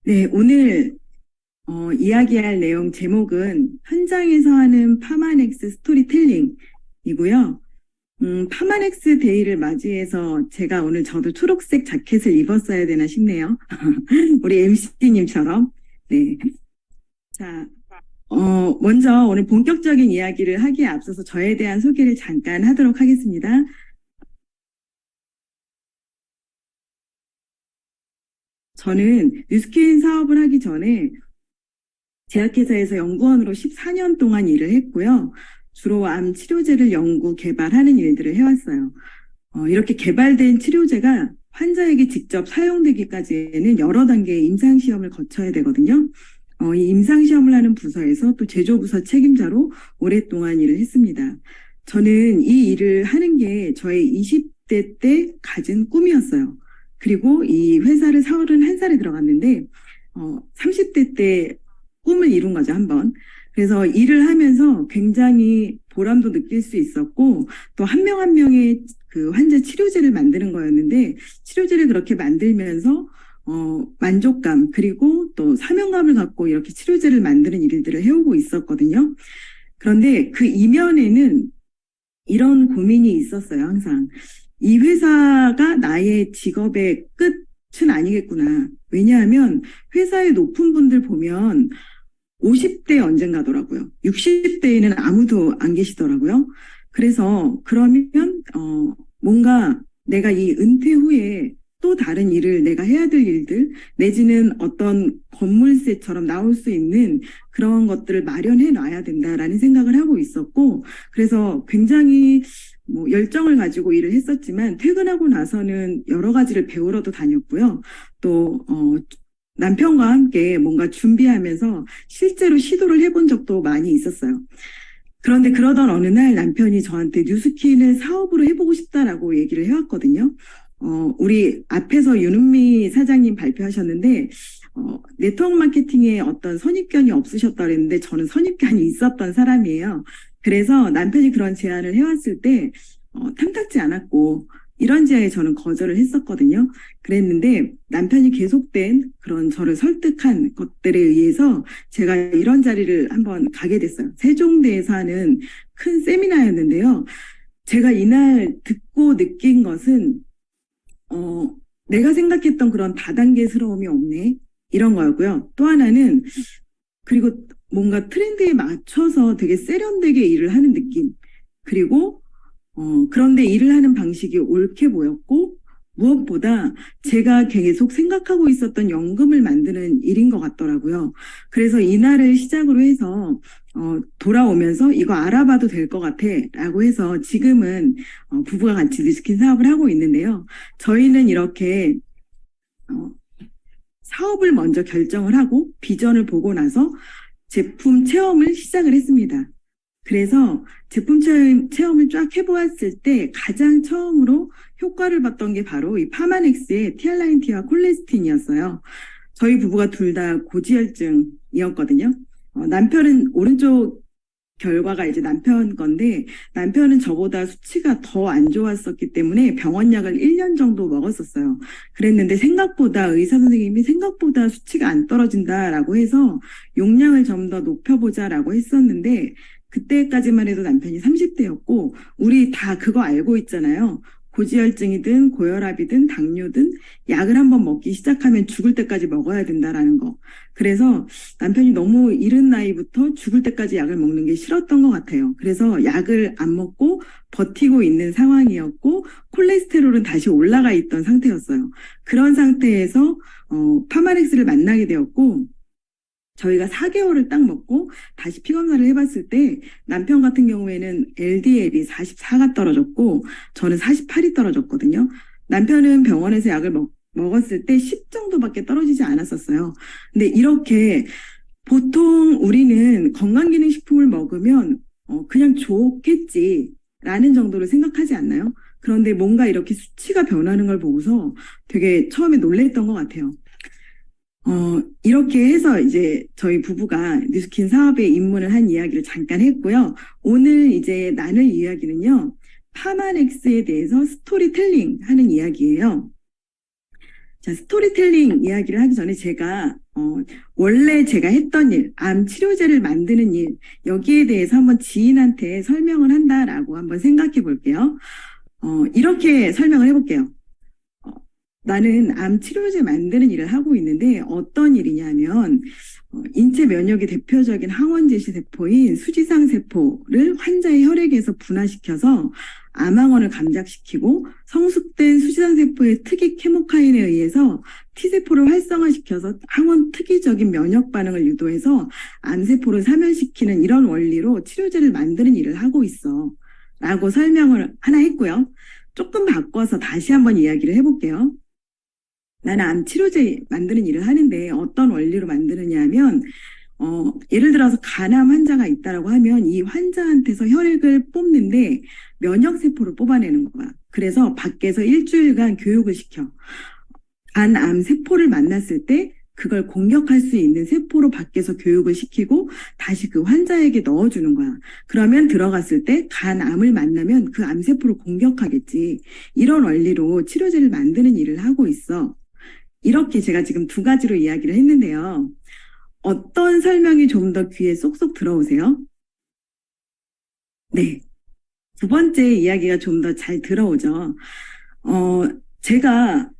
네, 오늘 이야기할 내용 제목은 현장에서 하는 파마넥스 스토리텔링이고요. 파마넥스 데이를 맞이해서 제가 오늘 저도 초록색 자켓을 입었어야 되나 싶네요. 우리 MC님처럼. 네. 자, 먼저 오늘 본격적인 이야기를 하기에 앞서서 저에 대한 소개를 잠깐 하도록 하겠습니다. 저는 뉴스킨 사업을 하기 전에 제약회사에서 연구원으로 14년 동안 일을 했고요. 주로 암 치료제를 연구, 개발하는 일들을 해왔어요. 이렇게 개발된 치료제가 환자에게 직접 사용되기까지는 여러 단계의 임상시험을 거쳐야 되거든요. 이 임상시험을 하는 부서에서 또 제조부서 책임자로 오랫동안 일을 했습니다. 저는 이 일을 하는 게 저의 20대 때 가진 꿈이었어요. 그리고 이 회사를 31살에 들어갔는데 30대 때 꿈을 이룬 거죠, 한번. 그래서 일을 하면서 굉장히 보람도 느낄 수 있었고 또 한 명 한 명의 그 환자 치료제를 만드는 거였는데 치료제를 그렇게 만들면서 만족감 그리고 또 사명감을 갖고 이렇게 치료제를 만드는 일들을 해오고 있었거든요. 그런데 그 이면에는 이런 고민이 있었어요, 항상. 이 회사가 나의 직업의 끝은 아니겠구나. 왜냐하면 회사의 높은 분들 보면 50대 언젠가더라고요. 60대에는 아무도 안 계시더라고요. 그래서 그러면 뭔가 내가 이 은퇴 후에 또 다른 일을 내가 해야 될 일들 내지는 어떤 건물세처럼 나올 수 있는 그런 것들을 마련해 놔야 된다라는 생각을 하고 있었고 그래서 굉장히 열정을 가지고 일을 했었지만 퇴근하고 나서는 여러 가지를 배우러도 다녔고요. 또 남편과 함께 뭔가 준비하면서 실제로 시도를 해본 적도 많이 있었어요. 그런데 그러던 어느 날 남편이 저한테 뉴스킨을 사업으로 해보고 싶다라고 얘기를 해왔거든요. 우리 앞에서 윤은미 사장님 발표하셨는데, 네트워크 마케팅에 어떤 선입견이 없으셨다 그랬는데 저는 선입견이 있었던 사람이에요. 그래서 남편이 그런 제안을 해왔을 때, 탐탁지 않았고, 이런지하에 저는 거절을 했었거든요. 그랬는데 남편이 계속된 그런 저를 설득한 것들에 의해서 제가 이런 자리를 한번 가게 됐어요. 세종대에서 하는 큰 세미나였는데요. 제가 이날 듣고 느낀 것은 내가 생각했던 그런 다단계스러움이 없네. 이런 거였고요. 또 하나는 그리고 뭔가 트렌드에 맞춰서 되게 세련되게 일을 하는 느낌. 그리고 그런데 일을 하는 방식이 옳게 보였고 무엇보다 제가 계속 생각하고 있었던 연금을 만드는 일인 것 같더라고요. 그래서 이날을 시작으로 해서 돌아오면서 이거 알아봐도 될 것 같아 라고 해서 지금은 부부가 같이 뉴스킨 사업을 하고 있는데요. 저희는 이렇게 사업을 먼저 결정을 하고 비전을 보고 나서 제품 체험을 시작을 했습니다. 그래서 제품 체험을 쫙 해보았을 때 가장 처음으로 효과를 봤던 게 바로 이 파마넥스의 티알라인티와 콜레스틴이었어요. 저희 부부가 둘 다 고지혈증이었거든요. 남편은 오른쪽 결과가 이제 남편 건데 남편은 저보다 수치가 더 안 좋았었기 때문에 병원약을 1년 정도 먹었었어요. 그랬는데 생각보다 의사 선생님이 생각보다 수치가 안 떨어진다라고 해서 용량을 좀 더 높여보자라고 했었는데 그때까지만 해도 남편이 30대였고 우리 다 그거 알고 있잖아요. 고지혈증이든 고혈압이든 당뇨든 약을 한번 먹기 시작하면 죽을 때까지 먹어야 된다라는 거. 그래서 남편이 너무 이른 나이부터 죽을 때까지 약을 먹는 게 싫었던 것 같아요. 그래서 약을 안 먹고 버티고 있는 상황이었고 콜레스테롤은 다시 올라가 있던 상태였어요. 그런 상태에서 파마렉스를 만나게 되었고 저희가 4개월을 딱 먹고 다시 피 검사를 해봤을 때 남편 같은 경우에는 LDL이 44가 떨어졌고 저는 48이 떨어졌거든요. 남편은 병원에서 약을 먹었을 때 10 정도밖에 떨어지지 않았었어요. 근데 이렇게 보통 우리는 건강기능식품을 먹으면 그냥 좋겠지라는 정도로 생각하지 않나요? 그런데 뭔가 이렇게 수치가 변하는 걸 보고서 되게 처음에 놀랬던 것 같아요. 이렇게 해서 이제 저희 부부가 뉴스킨 사업에 입문을 한 이야기를 잠깐 했고요. 오늘 이제 나눌 이야기는요. 파마넥스에 대해서 스토리텔링 하는 이야기예요. 자, 스토리텔링 이야기를 하기 전에 제가 원래 제가 했던 일, 암 치료제를 만드는 일, 여기에 대해서 한번 지인한테 설명을 한다라고 한번 생각해 볼게요. 이렇게 설명을 해볼게요. 어, 나는 암 치료제 만드는 일을 하고 있는데 어떤 일이냐면 인체 면역의 대표적인 항원제시 세포인 수지상 세포를 환자의 혈액에서 분화시켜서 암항원을 감작시키고 성숙된 수지상 세포의 특이 케모카인에 의해서 T세포를 활성화시켜서 항원 특이적인 면역 반응을 유도해서 암세포를 사멸시키는 이런 원리로 치료제를 만드는 일을 하고 있어. 라고 설명을 하나 했고요. 조금 바꿔서 다시 한번 이야기를 해볼게요. 나는 암 치료제 만드는 일을 하는데 어떤 원리로 만드느냐 하면, 예를 들어서 간암 환자가 있다라고 하면 이 환자한테서 혈액을 뽑는데 면역세포를 뽑아내는 거야. 그래서 밖에서 일주일간 교육을 시켜. 간암 세포를 만났을 때 그걸 공격할 수 있는 세포로 밖에서 교육을 시키고 다시 그 환자에게 넣어주는 거야. 그러면 들어갔을 때 간암을 만나면 그 암세포를 공격하겠지. 이런 원리로 치료제를 만드는 일을 하고 있어. 이렇게 제가 지금 두 가지로 이야기를 했는데요. 어떤 설명이 좀 더 귀에 쏙쏙 들어오세요? 네. 두 번째 이야기가 좀 더 잘 들어오죠. 제가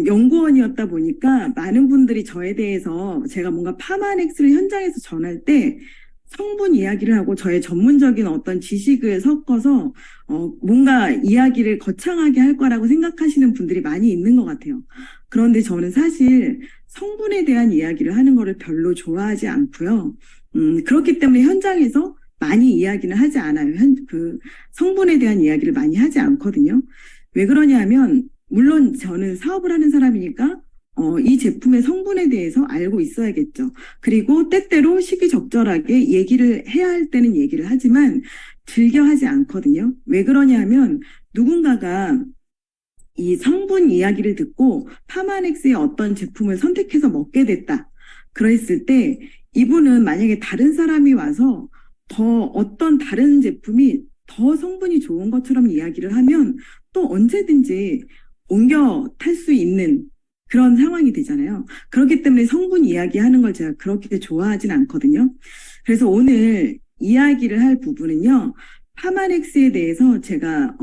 연구원이었다 보니까 많은 분들이 저에 대해서 제가 뭔가 파마넥스를 현장에서 전할 때 성분 이야기를 하고 저의 전문적인 어떤 지식을 섞어서 뭔가 이야기를 거창하게 할 거라고 생각하시는 분들이 많이 있는 것 같아요. 그런데 저는 사실 성분에 대한 이야기를 하는 거를 별로 좋아하지 않고요. 그렇기 때문에 현장에서 많이 이야기는 하지 않아요. 그 성분에 대한 이야기를 많이 하지 않거든요. 왜 그러냐 하면 물론 저는 사업을 하는 사람이니까 이 제품의 성분에 대해서 알고 있어야겠죠. 그리고 때때로 시기적절하게 얘기를 해야 할 때는 얘기를 하지만 즐겨 하지 않거든요. 왜 그러냐 하면 누군가가 이 성분 이야기를 듣고 파마넥스의 어떤 제품을 선택해서 먹게 됐다. 그랬을 때 이분은 만약에 다른 사람이 와서 더 어떤 다른 제품이 더 성분이 좋은 것처럼 이야기를 하면 또 언제든지 옮겨 탈 수 있는 그런 상황이 되잖아요. 그렇기 때문에 성분 이야기하는 걸 제가 그렇게 좋아하진 않거든요. 그래서 오늘 이야기를 할 부분은요. 파마넥스에 대해서 제가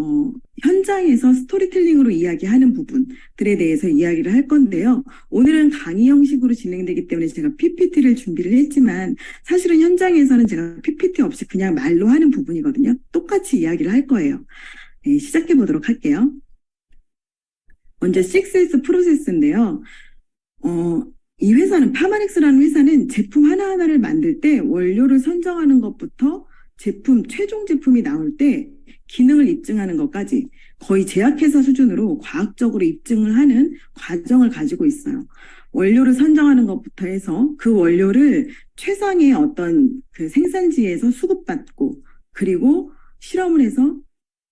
현장에서 스토리텔링으로 이야기하는 부분들에 대해서 이야기를 할 건데요. 오늘은 강의 형식으로 진행되기 때문에 제가 PPT를 준비를 했지만 사실은 현장에서는 제가 PPT 없이 그냥 말로 하는 부분이거든요. 똑같이 이야기를 할 거예요. 네, 시작해 보도록 할게요. 먼저 6S 프로세스인데요. 이 회사는 파마넥스라는 회사는 제품 하나하나를 만들 때 원료를 선정하는 것부터 최종 제품이 나올 때 기능을 입증하는 것까지 거의 제약회사 수준으로 과학적으로 입증을 하는 과정을 가지고 있어요. 원료를 선정하는 것부터 해서 그 원료를 최상의 어떤 그 생산지에서 수급받고 그리고 실험을 해서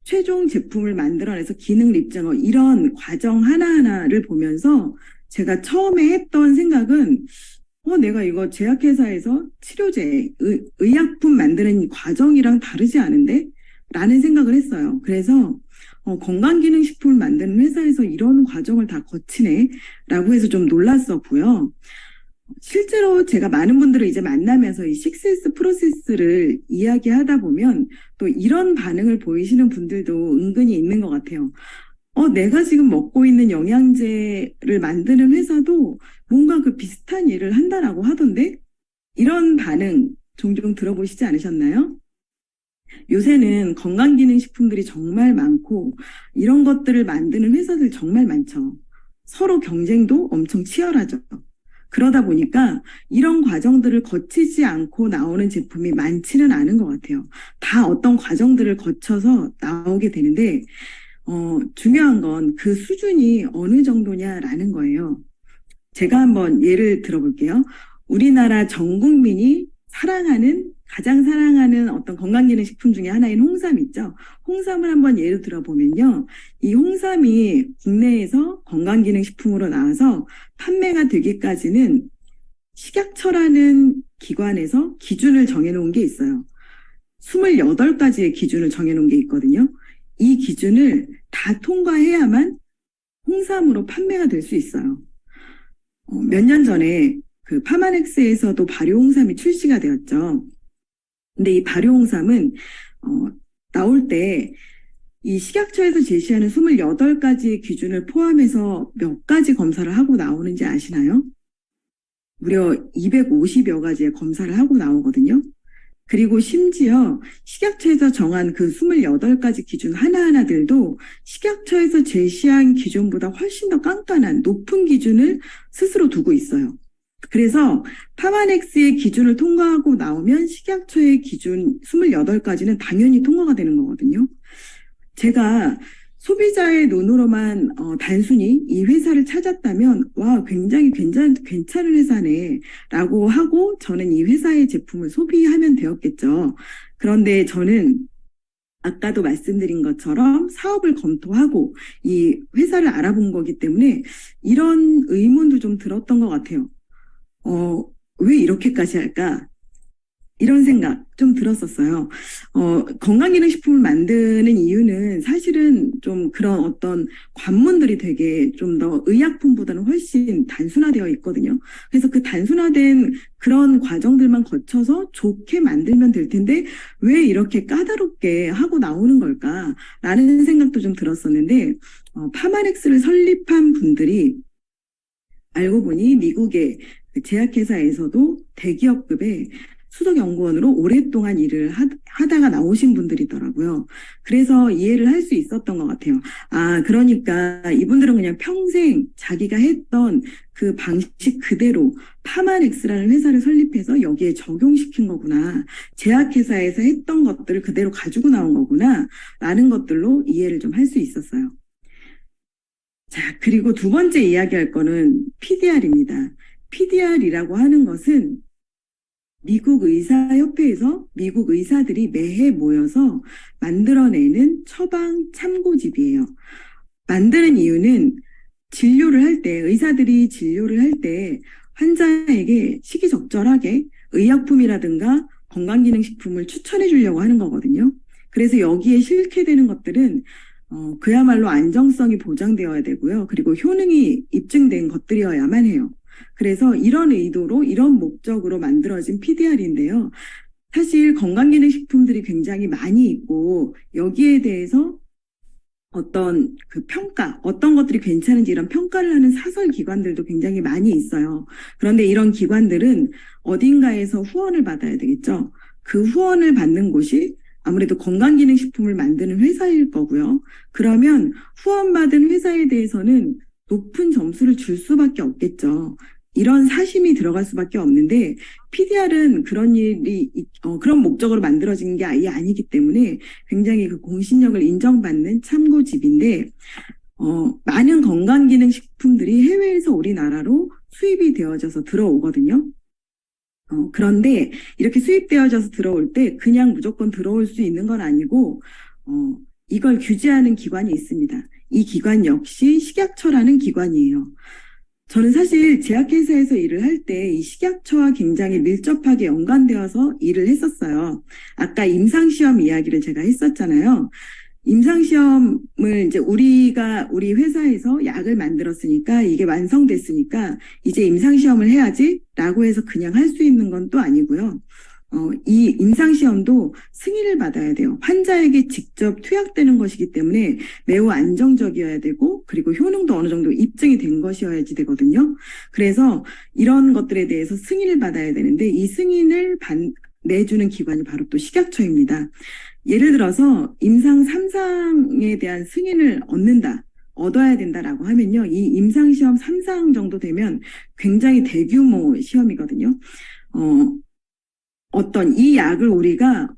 최종 제품을 만들어내서 기능을 입증하고 이런 과정 하나하나를 보면서 제가 처음에 했던 생각은 내가 이거 제약회사에서 치료제, 의약품 만드는 과정이랑 다르지 않은데? 라는 생각을 했어요. 그래서 건강기능식품을 만드는 회사에서 이런 과정을 다 거치네? 라고 해서 좀 놀랐었고요. 실제로 제가 많은 분들을 이제 만나면서 이 6S 프로세스를 이야기하다 보면 또 이런 반응을 보이시는 분들도 은근히 있는 것 같아요. 내가 지금 먹고 있는 영양제를 만드는 회사도 뭔가 그 비슷한 일을 한다라고 하던데? 이런 반응 종종 들어보시지 않으셨나요? 요새는 건강기능식품들이 정말 많고 이런 것들을 만드는 회사들 정말 많죠. 서로 경쟁도 엄청 치열하죠. 그러다 보니까 이런 과정들을 거치지 않고 나오는 제품이 많지는 않은 것 같아요. 다 어떤 과정들을 거쳐서 나오게 되는데 중요한 건 그 수준이 어느 정도냐라는 거예요. 제가 한번 예를 들어볼게요. 우리나라 전 국민이 가장 사랑하는 어떤 건강기능식품 중에 하나인 홍삼 있죠. 홍삼을 한번 예를 들어보면요. 이 홍삼이 국내에서 건강기능식품으로 나와서 판매가 되기까지는 식약처라는 기관에서 기준을 정해놓은 게 있어요. 28가지의 기준을 정해놓은 게 있거든요. 이 기준을 다 통과해야만 홍삼으로 판매가 될 수 있어요. 몇 년 전에 그 파마넥스에서도 발효홍삼이 출시가 되었죠. 근데 이 발효홍삼은 나올 때 이 식약처에서 제시하는 28가지의 기준을 포함해서 몇 가지 검사를 하고 나오는지 아시나요? 무려 250여 가지의 검사를 하고 나오거든요. 그리고 심지어 식약처에서 정한 그 28가지 기준 하나하나들도 식약처에서 제시한 기준보다 훨씬 더 깐깐한 높은 기준을 스스로 두고 있어요. 그래서 파마넥스의 기준을 통과하고 나오면 식약처의 기준 28가지는 당연히 통과가 되는 거거든요. 제가 소비자의 눈으로만 단순히 이 회사를 찾았다면 와 굉장히 괜찮은 회사네 라고 하고 저는 이 회사의 제품을 소비하면 되었겠죠. 그런데 저는 아까도 말씀드린 것처럼 사업을 검토하고 이 회사를 알아본 거기 때문에 이런 의문도 좀 들었던 것 같아요. 왜 이렇게까지 할까? 이런 생각 좀 들었었어요. 건강기능식품을 만드는 이유는 사실은 좀 그런 어떤 관문들이 되게 좀 더 의약품보다는 훨씬 단순화되어 있거든요. 그래서 그 단순화된 그런 과정들만 거쳐서 좋게 만들면 될 텐데 왜 이렇게 까다롭게 하고 나오는 걸까라는 생각도 좀 들었었는데 파마넥스를 설립한 분들이 알고 보니 미국의 그 제약회사에서도 대기업급의 수석연구원으로 오랫동안 일을 하다가 나오신 분들이더라고요. 그래서 이해를 할 수 있었던 것 같아요. 아, 그러니까 이분들은 그냥 평생 자기가 했던 그 방식 그대로 파마넥스라는 회사를 설립해서 여기에 적용시킨 거구나. 제약회사에서 했던 것들을 그대로 가지고 나온 거구나. 라는 것들로 이해를 좀 할 수 있었어요. 자, 그리고 두 번째 이야기할 거는 PDR입니다. PDR이라고 하는 것은 미국 의사협회에서 미국 의사들이 매해 모여서 만들어내는 처방 참고집이에요. 만드는 이유는 진료를 할 때, 의사들이 진료를 할 때 환자에게 시기적절하게 의약품이라든가 건강기능식품을 추천해 주려고 하는 거거든요. 그래서 여기에 실게 되는 것들은 그야말로 안정성이 보장되어야 되고요. 그리고 효능이 입증된 것들이어야만 해요. 그래서 이런 의도로 이런 목적으로 만들어진 PDR인데요. 사실 건강기능식품들이 굉장히 많이 있고 여기에 대해서 어떤 그 평가, 어떤 것들이 괜찮은지 이런 평가를 하는 사설 기관들도 굉장히 많이 있어요. 그런데 이런 기관들은 어딘가에서 후원을 받아야 되겠죠. 그 후원을 받는 곳이 아무래도 건강기능식품을 만드는 회사일 거고요. 그러면 후원받은 회사에 대해서는 높은 점수를 줄 수밖에 없겠죠. 이런 사심이 들어갈 수밖에 없는데 PDR은 그런 목적으로 만들어진 게 아예 아니기 때문에 굉장히 그 공신력을 인정받는 참고집인데 많은 건강기능식품들이 해외에서 우리나라로 수입이 되어져서 들어오거든요. 그런데 이렇게 수입되어져서 들어올 때 그냥 무조건 들어올 수 있는 건 아니고 이걸 규제하는 기관이 있습니다. 이 기관 역시 식약처라는 기관이에요. 저는 사실 제약회사에서 일을 할 때 이 식약처와 굉장히 밀접하게 연관되어서 일을 했었어요. 아까 임상시험 이야기를 제가 했었잖아요. 임상시험을 이제 우리 회사에서 약을 만들었으니까 이게 완성됐으니까 이제 임상시험을 해야지라고 해서 그냥 할 수 있는 건 또 아니고요. 이 임상시험도 승인을 받아야 돼요. 환자에게 직접 투약되는 것이기 때문에 매우 안정적이어야 되고 그리고 효능도 어느 정도 입증이 된 것이어야지 되거든요. 그래서 이런 것들에 대해서 승인을 받아야 되는데 이 승인을 내주는 기관이 바로 또 식약처입니다. 예를 들어서 임상 3상에 대한 승인을 얻어야 된다라고 하면요. 이 임상시험 3상 정도 되면 굉장히 대규모 시험이거든요. 이 약을 우리가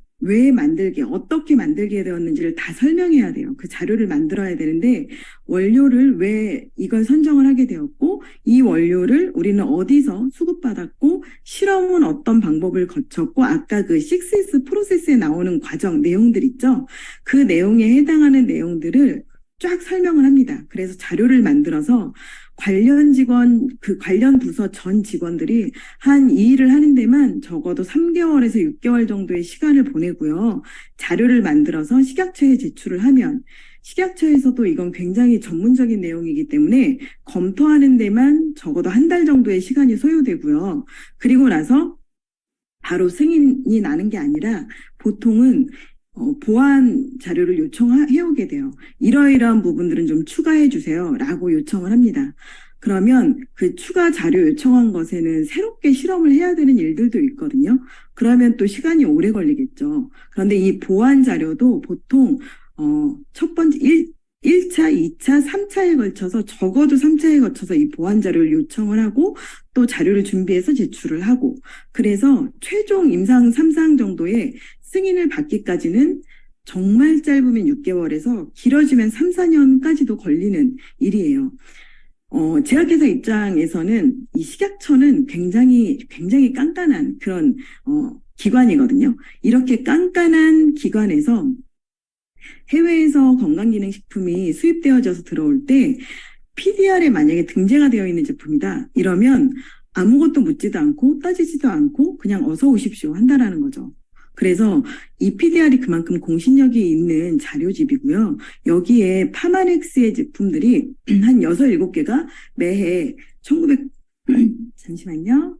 어떻게 만들게 되었는지를 다 설명해야 돼요. 그 자료를 만들어야 되는데 원료를 왜 이걸 선정을 하게 되었고 이 원료를 우리는 어디서 수급받았고 실험은 어떤 방법을 거쳤고 아까 그 6S 프로세스에 나오는 과정 내용들 있죠. 그 내용에 해당하는 내용들을 쫙 설명을 합니다. 그래서 자료를 만들어서 관련 부서 전 직원들이 이 일을 하는 데만 적어도 3개월에서 6개월 정도의 시간을 보내고요. 자료를 만들어서 식약처에 제출을 하면 식약처에서도 이건 굉장히 전문적인 내용이기 때문에 검토하는 데만 적어도 한 달 정도의 시간이 소요되고요. 그리고 나서 바로 승인이 나는 게 아니라 보통은 보완 자료를 요청해오게 돼요. 이러이러한 부분들은 좀 추가해 주세요 라고 요청을 합니다. 그러면 그 추가 자료 요청한 것에는 새롭게 실험을 해야 되는 일들도 있거든요. 그러면 또 시간이 오래 걸리겠죠. 그런데 이 보완 자료도 보통 첫 번째 1차, 2차, 3차에 걸쳐서 적어도 3차에 걸쳐서 이 보완 자료를 요청을 하고 또 자료를 준비해서 제출을 하고 그래서 최종 임상 3상 정도의 승인을 받기까지는 정말 짧으면 6개월에서 길어지면 3, 4년까지도 걸리는 일이에요. 제약회사 입장에서는 이 식약처는 굉장히 깐깐한 그런 기관이거든요. 이렇게 깐깐한 기관에서 해외에서 건강기능식품이 수입되어져서 들어올 때 PDR에 만약에 등재가 되어 있는 제품이다. 이러면 아무것도 묻지도 않고 따지지도 않고 그냥 어서 오십시오 한다라는 거죠. 그래서 이 PDR이 그만큼 공신력이 있는 자료집이고요. 여기에 파마넥스의 제품들이 한 6, 7개가 매해 잠시만요.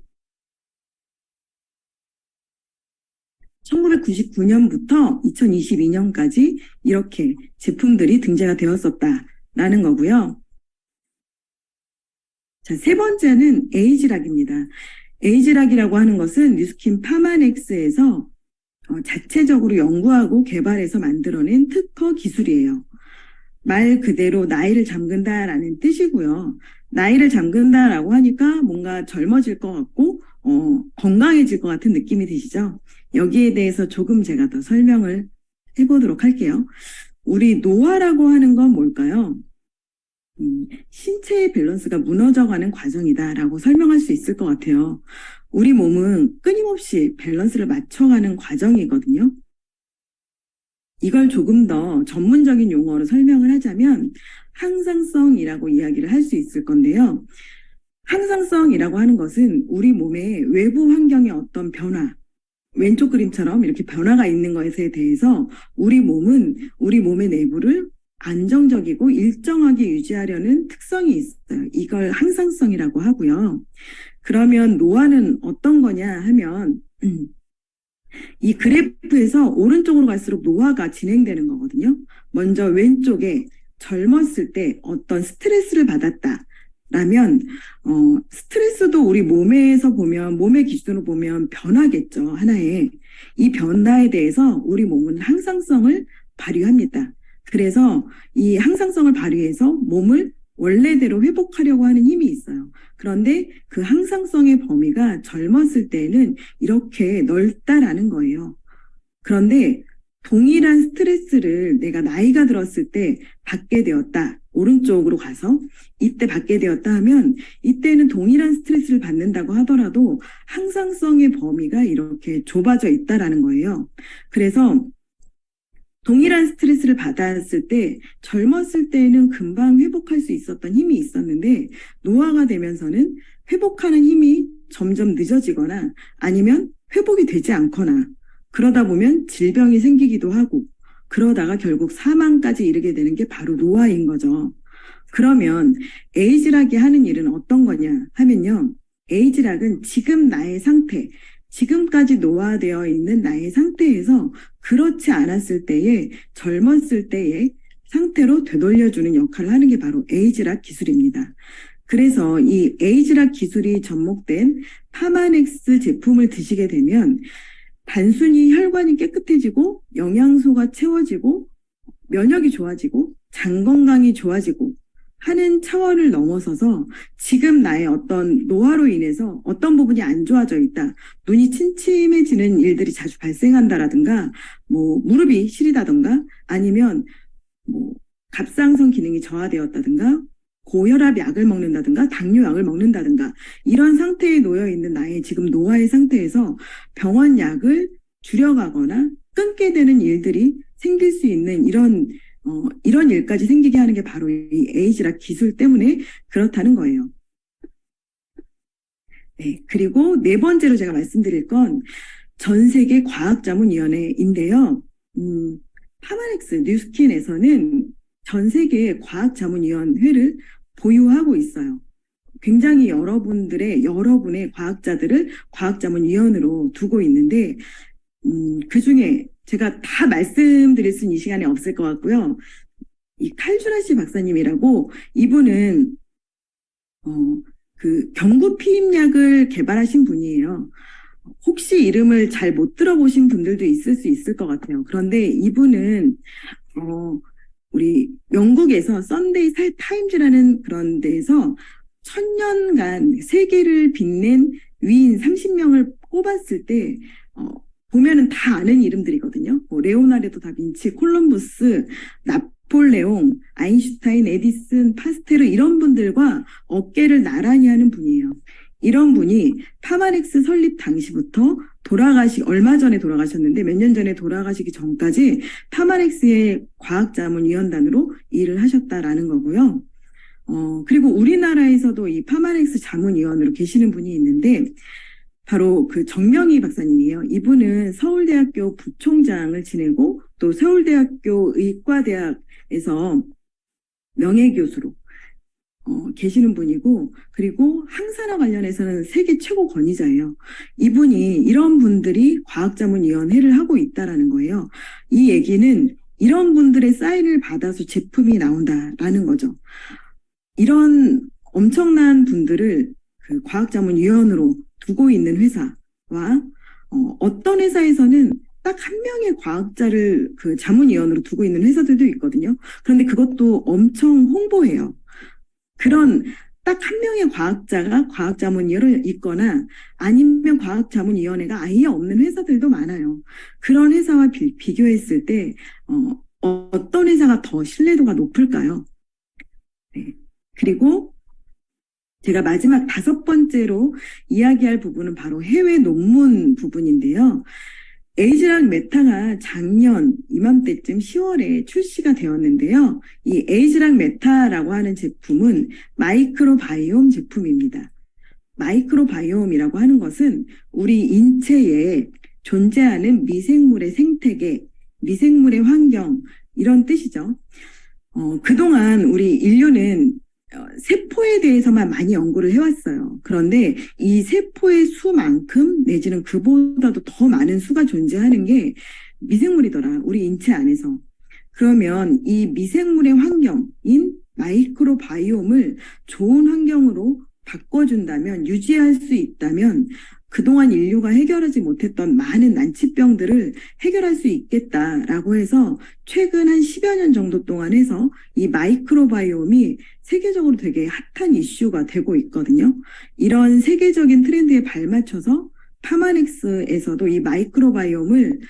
1999년부터 2022년까지 이렇게 제품들이 등재가 되었었다라는 거고요. 자, 세 번째는 에이지락입니다. 에이지락이라고 하는 것은 뉴스킨 파마넥스에서 자체적으로 연구하고 개발해서 만들어낸 특허 기술이에요. 말 그대로 나이를 잠근다라는 뜻이고요. 나이를 잠근다라고 하니까 뭔가 젊어질 것 같고 건강해질 것 같은 느낌이 드시죠? 여기에 대해서 조금 제가 더 설명을 해보도록 할게요. 우리 노화라고 하는 건 뭘까요? 신체의 밸런스가 무너져가는 과정이다라고 설명할 수 있을 것 같아요. 우리 몸은 끊임없이 밸런스를 맞춰가는 과정이거든요. 이걸 조금 더 전문적인 용어로 설명을 하자면 항상성이라고 이야기를 할 수 있을 건데요. 항상성이라고 하는 것은 우리 몸의 외부 환경의 어떤 변화, 왼쪽 그림처럼 이렇게 변화가 있는 것에 대해서 우리 몸은 우리 몸의 내부를 안정적이고 일정하게 유지하려는 특성이 있어요. 이걸 항상성이라고 하고요. 그러면 노화는 어떤 거냐 하면 이 그래프에서 오른쪽으로 갈수록 노화가 진행되는 거거든요. 먼저 왼쪽에 젊었을 때 어떤 스트레스를 받았다라면 스트레스도 우리 몸에서 보면 몸의 기준으로 보면 변화겠죠. 하나의 이 변화에 대해서 우리 몸은 항상성을 발휘합니다. 그래서 이 항상성을 발휘해서 몸을 원래대로 회복하려고 하는 힘이 있어요. 그런데 그 항상성의 범위가 젊었을 때는 이렇게 넓다라는 거예요. 그런데 동일한 스트레스를 내가 나이가 들었을 때 받게 되었다. 오른쪽으로 가서 이때 받게 되었다 하면 이때는 동일한 스트레스를 받는다고 하더라도 항상성의 범위가 이렇게 좁아져 있다라는 거예요. 그래서 동일한 스트레스를 받았을 때 젊었을 때는 금방 회복할 수 있었던 힘이 있었는데 노화가 되면서는 회복하는 힘이 점점 늦어지거나 아니면 회복이 되지 않거나 그러다 보면 질병이 생기기도 하고 그러다가 결국 사망까지 이르게 되는 게 바로 노화인 거죠. 그러면 에이지락이 하는 일은 어떤 거냐 하면요. 에이지락은 지금 나의 상태, 지금까지 노화되어 있는 나의 상태에서 그렇지 않았을 때에 젊었을 때의 상태로 되돌려주는 역할을 하는 게 바로 에이지락 기술입니다. 그래서 이 에이지락 기술이 접목된 파마넥스 제품을 드시게 되면 단순히 혈관이 깨끗해지고 영양소가 채워지고 면역이 좋아지고 장 건강이 좋아지고 하는 차원을 넘어서서 지금 나의 어떤 노화로 인해서 어떤 부분이 안 좋아져 있다. 눈이 침침해지는 일들이 자주 발생한다라든가 뭐 무릎이 시리다든가 아니면 뭐 갑상선 기능이 저하되었다든가 고혈압 약을 먹는다든가 당뇨약을 먹는다든가 이런 상태에 놓여 있는 나의 지금 노화의 상태에서 병원 약을 줄여가거나 끊게 되는 일들이 생길 수 있는 이런 일까지 생기게 하는 게 바로 이 에이지락 기술 때문에 그렇다는 거예요. 네, 그리고 네 번째로 제가 말씀드릴 건 전 세계 과학자문위원회인데요. 파마넥스 뉴스킨에서는 전 세계 과학자문위원회를 보유하고 있어요. 굉장히 여러분의 과학자들을 과학자문위원으로 두고 있는데, 그 중에 제가 다 말씀드릴 수는 이 시간에 없을 것 같고요. 이 칼주라시 박사님이라고, 이분은 그 경구 피임약을 개발하신 분이에요. 혹시 이름을 잘 못 들어보신 분들도 있을 수 있을 것 같아요. 그런데 이분은 우리 영국에서 썬데이 타임즈라는 그런 데에서 1000년간 세계를 빛낸 위인 30명을 꼽았을 때 보면은 다 아는 이름들이거든요. 뭐 레오나르도 다빈치, 콜럼부스, 나폴레옹, 아인슈타인, 에디슨, 파스테르 이런 분들과 어깨를 나란히 하는 분이에요. 이런 분이 파마렉스 설립 당시부터 얼마 전에 돌아가셨는데 몇 년 전에 돌아가시기 전까지 파마렉스의 과학자문위원단으로 일을 하셨다라는 거고요. 그리고 우리나라에서도 이 파마렉스 자문위원으로 계시는 분이 있는데 바로 그 정명희 박사님이에요. 이분은 서울대학교 부총장을 지내고 또 서울대학교 의과대학에서 명예교수로 계시는 분이고, 그리고 항산화 관련해서는 세계 최고 권위자예요. 이분이 이런 분들이 과학자문위원회를 하고 있다라는 거예요. 이 얘기는 이런 분들의 사인을 받아서 제품이 나온다라는 거죠. 이런 엄청난 분들을 그 과학자문위원으로 두고 있는 회사와 어떤 회사에서는 딱 한 명의 과학자를 그 자문위원으로 두고 있는 회사들도 있거든요. 그런데 그것도 엄청 홍보해요. 그런 딱 한 명의 과학자가 과학자문위원으로 있거나 아니면 과학자문위원회가 아예 없는 회사들도 많아요. 그런 회사와 비교했을 때 어떤 회사가 더 신뢰도가 높을까요? 네. 그리고 제가 마지막 5번째로 이야기할 부분은 바로 해외 논문 부분인데요. 에이즈랑 메타가 작년 이맘때쯤 10월에 출시가 되었는데요. 이 에이즈랑 메타라고 하는 제품은 마이크로바이옴 제품입니다. 마이크로바이옴이라고 하는 것은 우리 인체에 존재하는 미생물의 생태계, 미생물의 환경 이런 뜻이죠. 그동안 우리 인류는 세포에 대해서만 많이 연구를 해왔어요. 그런데 이 세포의 수만큼 내지는 그보다도 더 많은 수가 존재하는 게 미생물이더라. 우리 인체 안에서. 그러면 이 미생물의 환경인 마이크로바이옴을 좋은 환경으로 바꿔준다면, 유지할 수 있다면 그동안 인류가 해결하지 못했던 많은 난치병들을 해결할 수 있겠다라고 해서 최근 한 10여 년 정도 동안 해서 이 마이크로바이옴이 세계적으로 되게 핫한 이슈가 되고 있거든요. 이런 세계적인 트렌드에 발맞춰서 파마넥스에서도 이 마이크로바이옴을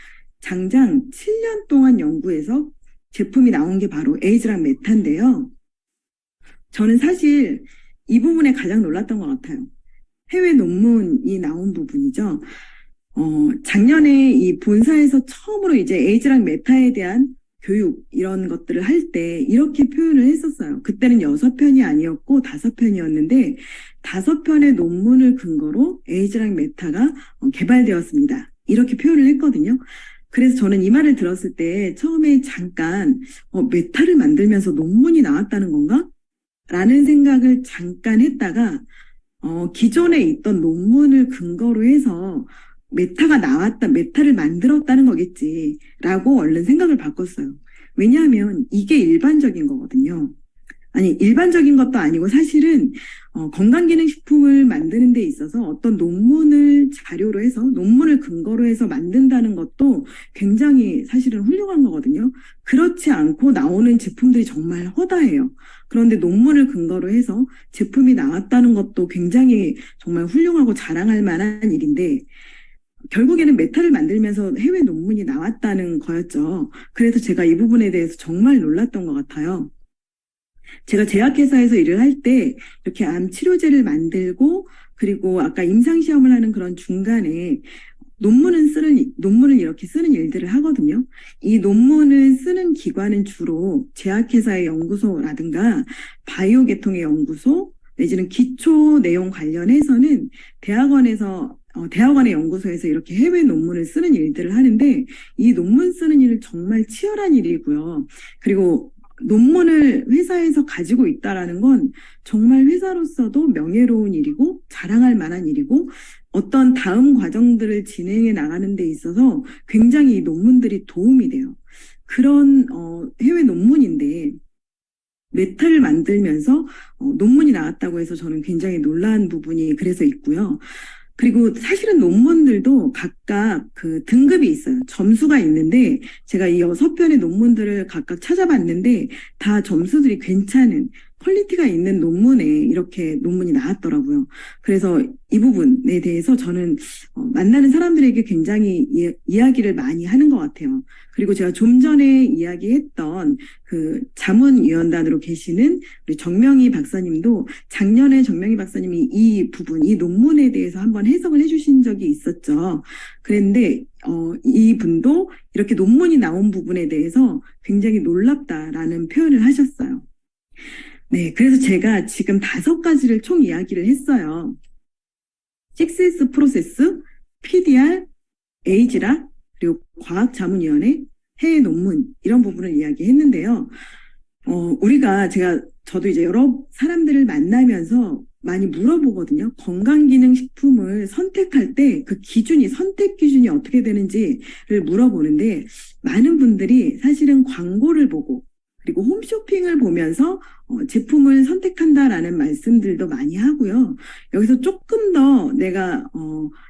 장장 7년 동안 연구해서 제품이 나온 게 바로 에이즈랑 메타인데요. 저는 사실 이 부분에 가장 놀랐던 것 같아요. 해외 논문이 나온 부분이죠. 작년에 이 본사에서 처음으로 이제 에이즈랑 메타에 대한 교육 이런 것들을 할 때 이렇게 표현을 했었어요. 그때는 6편이 아니었고 5편이었는데 5편의 논문을 근거로 에이즈랑 메타가 개발되었습니다. 이렇게 표현을 했거든요. 그래서 저는 이 말을 들었을 때 처음에 잠깐 메타를 만들면서 논문이 나왔다는 건가? 라는 생각을 잠깐 했다가 기존에 있던 논문을 근거로 해서 메타를 만들었다는 거겠지라고 얼른 생각을 바꿨어요. 왜냐하면 이게 일반적인 거거든요. 아니, 일반적인 것도 아니고 사실은 건강기능식품을 만드는 데 있어서 어떤 논문을 자료로 해서, 논문을 근거로 해서 만든다는 것도 굉장히 사실은 훌륭한 거거든요. 그렇지 않고 나오는 제품들이 정말 허다해요. 그런데 논문을 근거로 해서 제품이 나왔다는 것도 굉장히 정말 훌륭하고 자랑할 만한 일인데, 결국에는 메타를 만들면서 해외 논문이 나왔다는 거였죠. 그래서 제가 이 부분에 대해서 정말 놀랐던 것 같아요. 제가 제약회사에서 일을 할 때 이렇게 암 치료제를 만들고, 그리고 아까 임상시험을 하는 그런 중간에 논문을 이렇게 쓰는 일들을 하거든요. 이 논문을 쓰는 기관은 주로 제약회사의 연구소라든가 바이오 계통의 연구소, 내지는 기초 내용 관련해서는 대학원의 연구소에서 이렇게 해외 논문을 쓰는 일들을 하는데, 이 논문 쓰는 일은 정말 치열한 일이고요. 그리고 논문을 회사에서 가지고 있다라는 건 정말 회사로서도 명예로운 일이고 자랑할 만한 일이고 어떤 다음 과정들을 진행해 나가는 데 있어서 굉장히 이 논문들이 도움이 돼요. 그런 해외 논문인데 메탈을 만들면서 논문이 나왔다고 해서 저는 굉장히 놀란 부분이 그래서 있고요. 그리고 사실은 논문들도 각각 그 등급이 있어요. 점수가 있는데 제가 이 6편의 논문들을 각각 찾아봤는데 다 점수들이 괜찮은 퀄리티가 있는 논문에 이렇게 논문이 나왔더라고요. 그래서 이 부분에 대해서 저는 만나는 사람들에게 굉장히 이야기를 많이 하는 것 같아요. 그리고 제가 좀 전에 이야기했던 그 자문위원단으로 계시는 우리 정명희 박사님도 작년에 정명희 박사님이 이 부분, 이 논문에 대해서 한번 해석을 해주신 적이 있었죠. 그런데 이 분도 이렇게 논문이 나온 부분에 대해서 굉장히 놀랍다라는 표현을 하셨어요. 네, 그래서 제가 지금 5가지를 총 이야기를 했어요. 6S 프로세스, PDR, 에이지라, 그리고 과학자문위원회, 해외 논문 이런 부분을 이야기했는데요. 저도 이제 여러 사람들을 만나면서 많이 물어보거든요. 건강기능식품을 선택할 때 그 기준이, 선택 기준이 어떻게 되는지를 물어보는데 많은 분들이 사실은 광고를 보고 그리고 홈쇼핑을 보면서 제품을 선택한다라는 말씀들도 많이 하고요. 여기서 조금 더 내가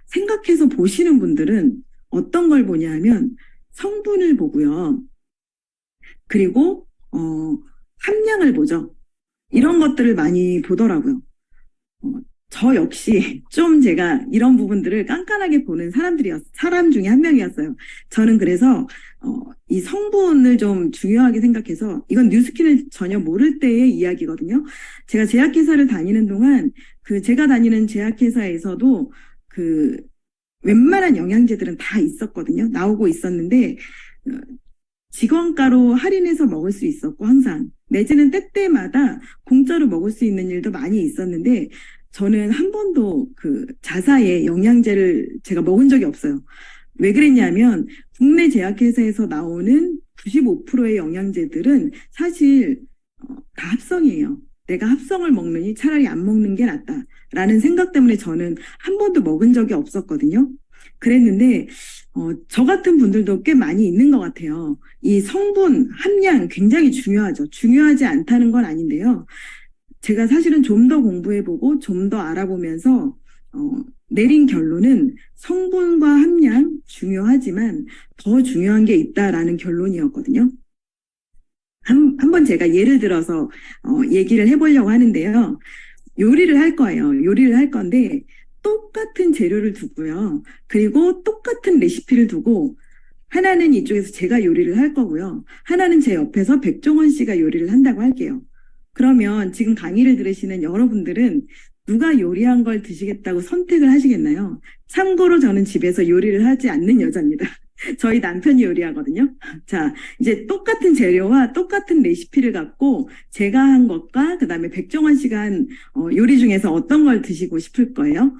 생각해서 보시는 분들은 어떤 걸 보냐면 성분을 보고요. 그리고 함량을 보죠. 이런 것들을 많이 보더라고요. 저 역시 좀 제가 이런 부분들을 깐깐하게 보는 사람 중에 한 명이었어요. 저는 그래서 이 성분을 좀 중요하게 생각해서 이건 뉴스킨을 전혀 모를 때의 이야기거든요. 제가 제약회사를 다니는 동안 제가 다니는 제약회사에서도 웬만한 영양제들은 다 있었거든요. 나오고 있었는데 직원가로 할인해서 먹을 수 있었고 항상 내지는 때때마다 공짜로 먹을 수 있는 일도 많이 있었는데 저는 한 번도 자사의 영양제를 제가 먹은 적이 없어요. 왜 그랬냐면 국내 제약회사에서 나오는 95%의 영양제들은 사실 다 합성이에요. 내가 합성을 먹느니 차라리 안 먹는 게 낫다라는 생각 때문에 저는 한 번도 먹은 적이 없었거든요. 그랬는데 저 같은 분들도 꽤 많이 있는 것 같아요. 이 성분, 함량 굉장히 중요하죠. 중요하지 않다는 건 아닌데요. 제가 사실은 좀 더 공부해보고 좀 더 알아보면서 내린 결론은 성분과 함량 중요하지만 더 중요한 게 있다라는 결론이었거든요. 한번 제가 예를 들어서 얘기를 해보려고 하는데요. 요리를 할 거예요. 요리를 할 건데 똑같은 재료를 두고요. 그리고 똑같은 레시피를 두고 하나는 이쪽에서 제가 요리를 할 거고요. 하나는 제 옆에서 백종원 씨가 요리를 한다고 할게요. 그러면 지금 강의를 들으시는 여러분들은 누가 요리한 걸 드시겠다고 선택을 하시겠나요? 참고로 저는 집에서 요리를 하지 않는 여자입니다. 저희 남편이 요리하거든요. 자, 이제 똑같은 재료와 똑같은 레시피를 갖고 제가 한 것과 그다음에 백종원 씨가 한 요리 중에서 어떤 걸 드시고 싶을 거예요?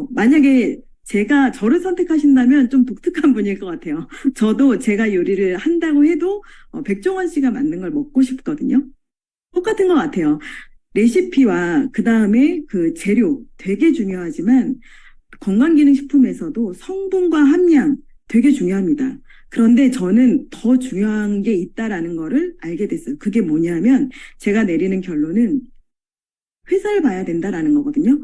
만약에 저를 선택하신다면 좀 독특한 분일 것 같아요. 저도 제가 요리를 한다고 해도 백종원 씨가 만든 걸 먹고 싶거든요. 똑같은 것 같아요. 레시피와 그 다음에 재료 되게 중요하지만 건강기능식품에서도 성분과 함량 되게 중요합니다. 그런데 저는 더 중요한 게 있다라는 거를 알게 됐어요. 그게 뭐냐면 제가 내리는 결론은 회사를 봐야 된다라는 거거든요.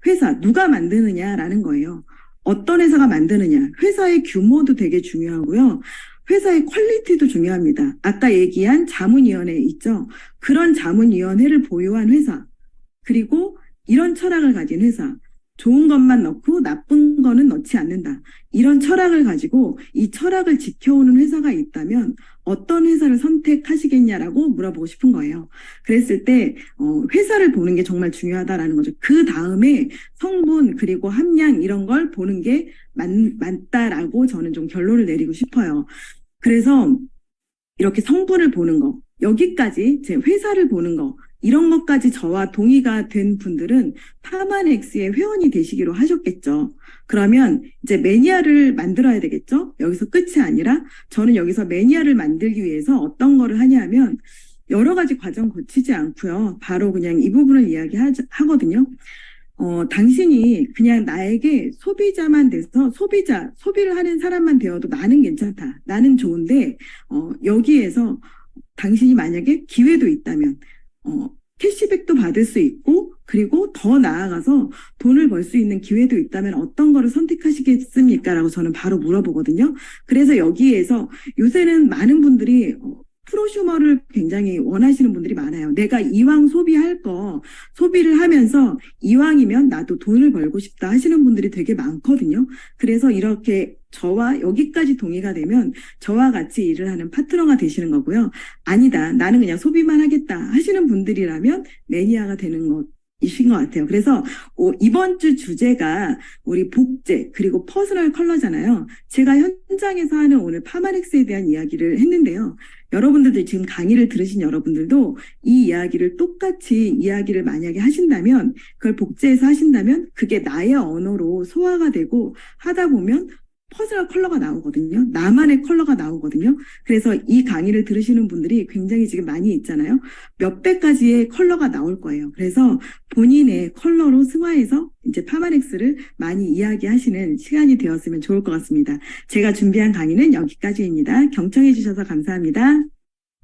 회사, 누가 만드느냐라는 거예요. 어떤 회사가 만드느냐. 회사의 규모도 되게 중요하고요. 회사의 퀄리티도 중요합니다. 아까 얘기한 자문위원회 있죠. 그런 자문위원회를 보유한 회사. 그리고 이런 철학을 가진 회사. 좋은 것만 넣고 나쁜 거는 넣지 않는다. 이런 철학을 가지고 이 철학을 지켜오는 회사가 있다면 어떤 회사를 선택하시겠냐라고 물어보고 싶은 거예요. 그랬을 때 회사를 보는 게 정말 중요하다라는 거죠. 그 다음에 성분 그리고 함량 이런 걸 보는 게 맞다라고 저는 좀 결론을 내리고 싶어요. 그래서 이렇게 성분을 보는 거, 여기까지 제 회사를 보는 거, 이런 것까지 저와 동의가 된 분들은 파마넥스의 회원이 되시기로 하셨겠죠. 그러면 이제 매니아를 만들어야 되겠죠. 여기서 끝이 아니라 저는 여기서 매니아를 만들기 위해서 어떤 거를 하냐면 여러 가지 과정 거치지 않고요. 바로 그냥 이 부분을 하거든요. 당신이 그냥 나에게 소비자만 돼서 소비를 하는 사람만 되어도 나는 괜찮다. 나는 좋은데, 여기에서 당신이 만약에 기회도 있다면, 캐시백도 받을 수 있고, 그리고 더 나아가서 돈을 벌 수 있는 기회도 있다면 어떤 거를 선택하시겠습니까? 라고 저는 바로 물어보거든요. 그래서 여기에서 요새는 많은 분들이 프로슈머를 굉장히 원하시는 분들이 많아요. 내가 이왕 소비를 하면서 이왕이면 나도 돈을 벌고 싶다 하시는 분들이 되게 많거든요. 그래서 이렇게 저와 여기까지 동의가 되면 저와 같이 일을 하는 파트너가 되시는 거고요. 아니다, 나는 그냥 소비만 하겠다 하시는 분들이라면 매니아가 되는 이신 것 같아요. 그래서 이번 주 주제가 우리 복제 그리고 퍼스널 컬러잖아요. 제가 현장에서 하는 오늘 파마렉스에 대한 이야기를 했는데요. 여러분들도 지금 강의를 들으신 여러분들도 이 이야기를 똑같이 이야기를 만약에 하신다면 그걸 복제해서 하신다면 그게 나의 언어로 소화가 되고 하다 보면 퍼스널 컬러가 나오거든요. 나만의 컬러가 나오거든요. 그래서 이 강의를 들으시는 분들이 굉장히 지금 많이 있잖아요. 몇백 가지의 컬러가 나올 거예요. 그래서 본인의 컬러로 승화해서 이제 파마렉스를 많이 이야기하시는 시간이 되었으면 좋을 것 같습니다. 제가 준비한 강의는 여기까지입니다. 경청해 주셔서 감사합니다.